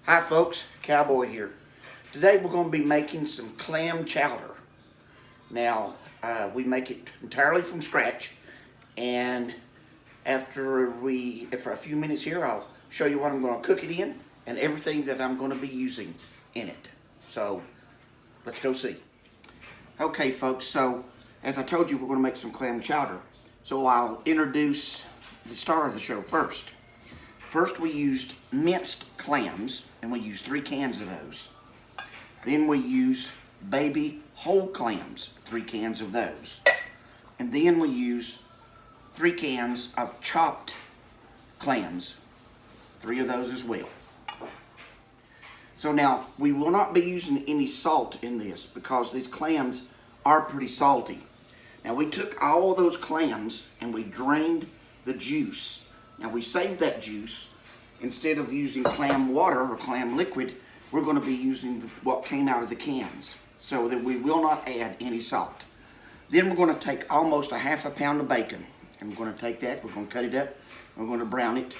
Hi folks, Cowboy here. Today we're going to be making some clam chowder. Now, we make it entirely from scratch, and after a few minutes here, I'll show you what I'm going to cook it in and everything that I'm going to be using in it. So, let's go see. Okay folks, so as I told you, we're going to make some clam chowder. So I'll introduce the star of the show first. First we used minced clams, and we used 3 cans of those. Then we used baby whole clams, 3 cans of those. And then we used 3 cans of chopped clams, 3 of those as well. So now, we will not be using any salt in this because these clams are pretty salty. Now we took all of those clams and we drained the juice. Now we saved that juice. Instead of using clam water or clam liquid, we're going to be using what came out of the cans, so that we will not add any salt. Then we're going to take almost a half a pound of bacon, and we're going to take that, we're going to cut it up, we're going to brown it.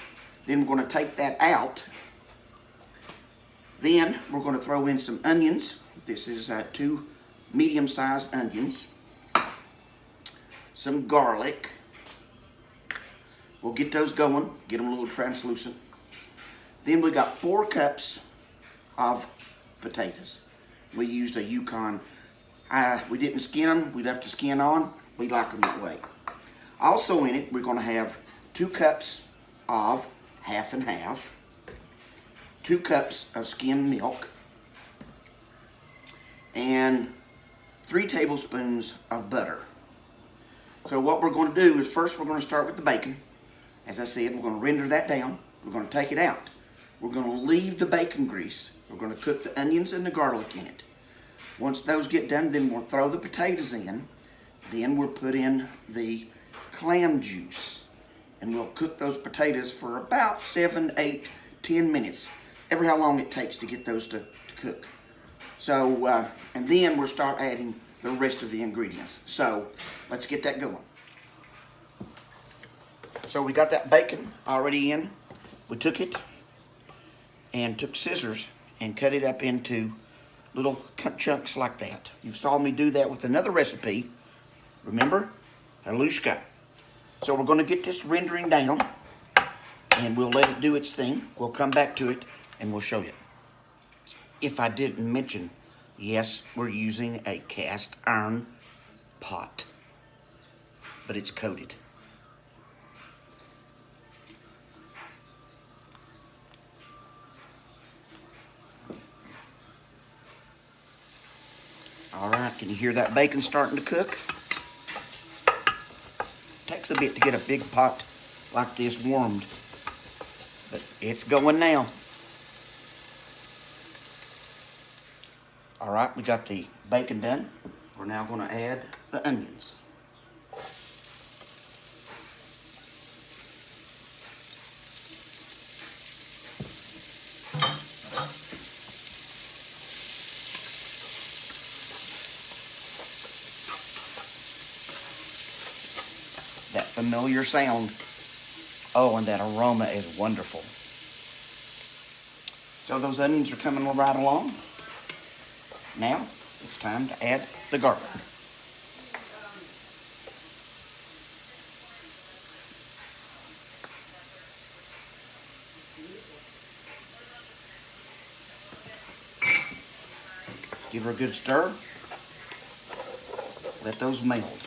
Then we're going to take that out. Then we're going to throw in some onions. This is 2 medium-sized onions. Some garlic. We'll get those going, get them a little translucent. Then we got 4 cups of potatoes. We used a Yukon. We didn't skin them, we left the skin on. We like them that way. Also in it, we're going to have 2 cups of half and half, 2 cups of skimmed milk, and 3 tablespoons of butter. So what we're going to do is first we're going to start with the bacon. As I said, we're going to render that down. We're going to take it out. We're going to leave the bacon grease. We're going to cook the onions and the garlic in it. Once those get done, then we'll throw the potatoes in. Then we'll put in the clam juice. And we'll cook those potatoes for about 7, 8, 10 minutes. Every how long it takes to get those to cook. So, and then we'll start adding the rest of the ingredients. So, let's get that going. So we got that bacon already in. We took it and took scissors and cut it up into little chunks like that. You saw me do that with another recipe. Remember? Halushka. So we're going to get this rendering down and we'll let it do its thing. We'll come back to it and we'll show you. If I didn't mention, yes, we're using a cast iron pot, but it's coated. All right, can you hear that bacon starting to cook? Takes a bit to get a big pot like this warmed, but it's going now. All right, we got the bacon done. We're now going to add the onions. That familiar sound. Oh, and that aroma is wonderful. So those onions are coming right along. Now, it's time to add the garlic. Give her a good stir. Let those melt.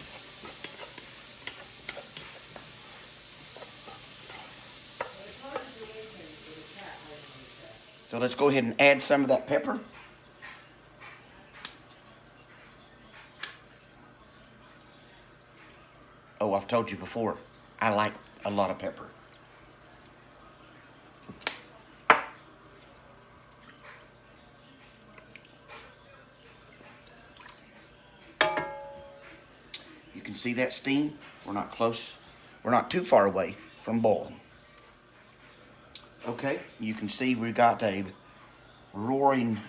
So let's go ahead and add some of that pepper. Oh, I've told you before, I like a lot of pepper. You can see that steam. We're not close. We're not too far away from boiling. Okay, you can see we got a roaring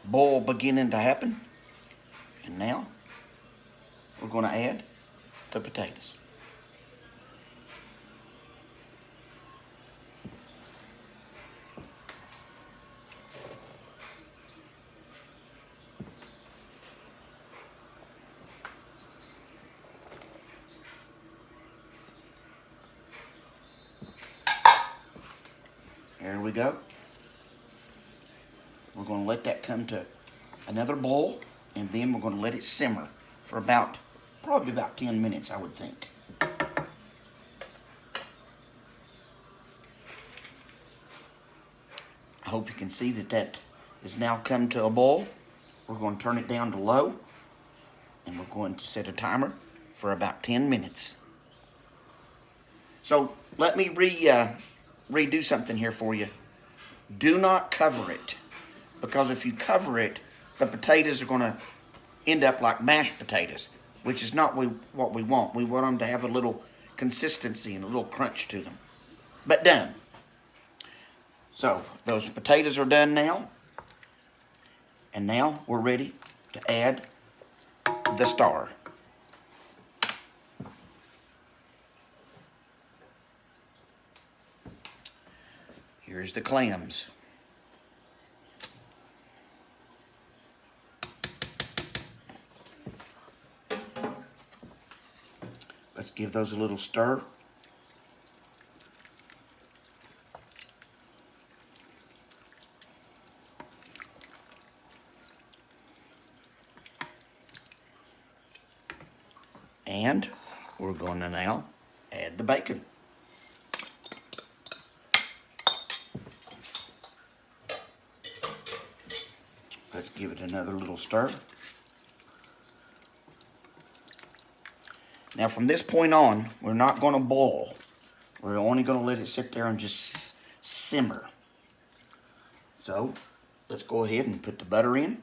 boil beginning to happen. And now we're going to add the potatoes. There we go. We're going to let that come to another boil, and then we're going to let it simmer for probably about 10 minutes, I would think. I hope you can see that has now come to a boil. We're going to turn it down to low, and we're going to set a timer for about 10 minutes. So let me redo something here for you. Do not cover it, because if you cover it, the potatoes are going to end up like mashed potatoes, which is not what we want. We want them to have a little consistency and a little crunch to them. But done. So those potatoes are done now. And now we're ready to add the star. Here's the clams. Let's give those a little stir. And we're going to now add the bacon. Let's give it another little stir. Now from this point on, we're not going to boil. We're only going to let it sit there and just simmer. So let's go ahead and put the butter in.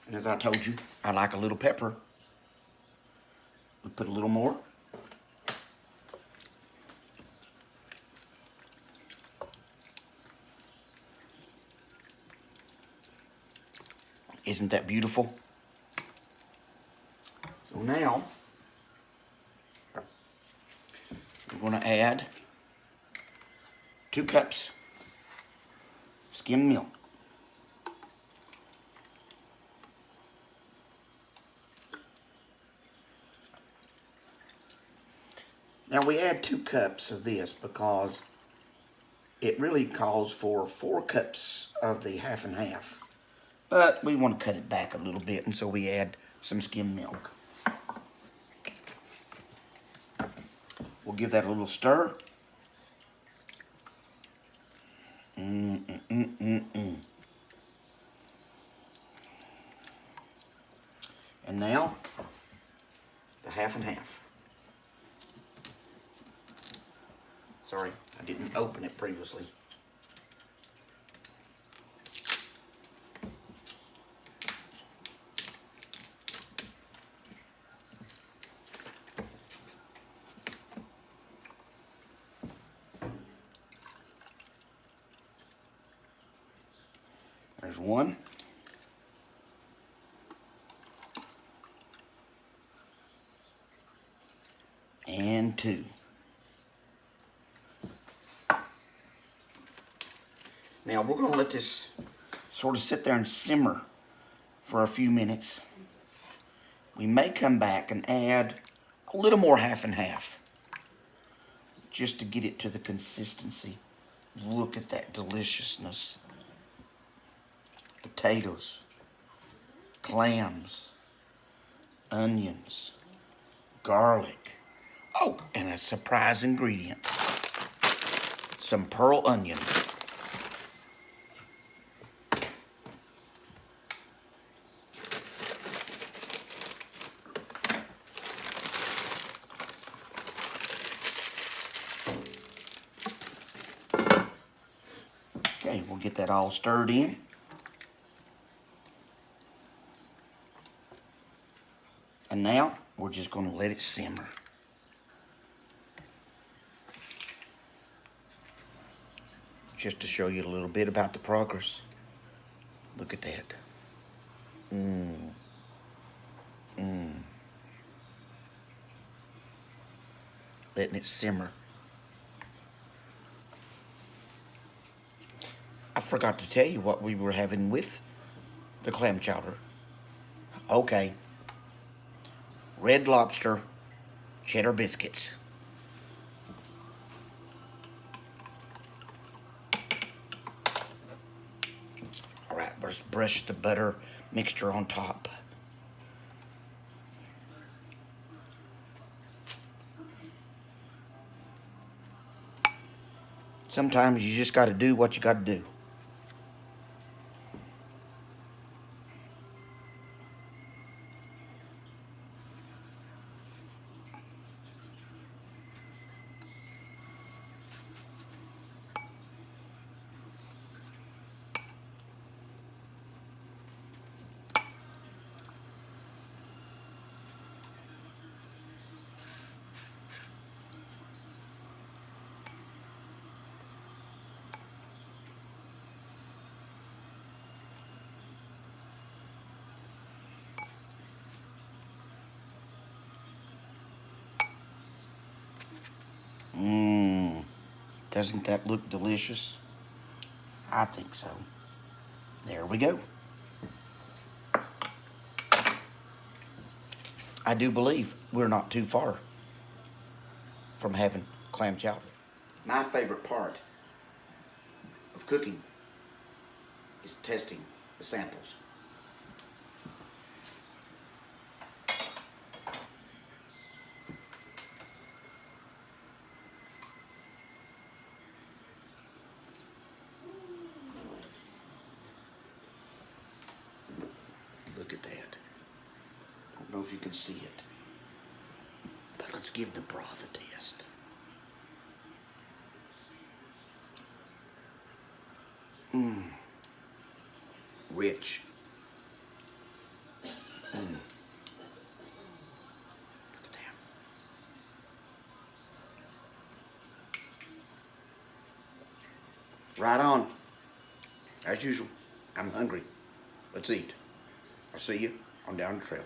And as I told you, I like a little pepper. We'll put a little more. Isn't that beautiful? So now, we're going to add 2 cups skim milk. Now we add 2 cups of this because it really calls for 4 cups of the half and half. But we want to cut it back a little bit, and so we add some skim milk. We'll give that a little stir. And now, the half and half. Sorry, I didn't open it previously. There's 1. And 2. Now we're going to let this sort of sit there and simmer for a few minutes. We may come back and add a little more half and half, just to get it to the consistency. Look at that deliciousness. Potatoes, clams, onions, garlic. Oh, and a surprise ingredient. Some pearl onion. Okay, we'll get that all stirred in. And now, we're just going to let it simmer. Just to show you a little bit about the progress. Look at that. Letting it simmer. I forgot to tell you what we were having with the clam chowder. Okay. Red Lobster cheddar biscuits. All right, let's brush the butter mixture on top. Sometimes you just got to do what you got to do. Mmm, doesn't that look delicious? I think so. There we go. I do believe we're not too far from having clam chowder. My favorite part of cooking is testing the samples. Look at that. I don't know if you can see it, but let's give the broth a test. Mmm. Rich. Mmm. Look at that. Right on. As usual, I'm hungry. Let's eat. I'll see you on down the trail.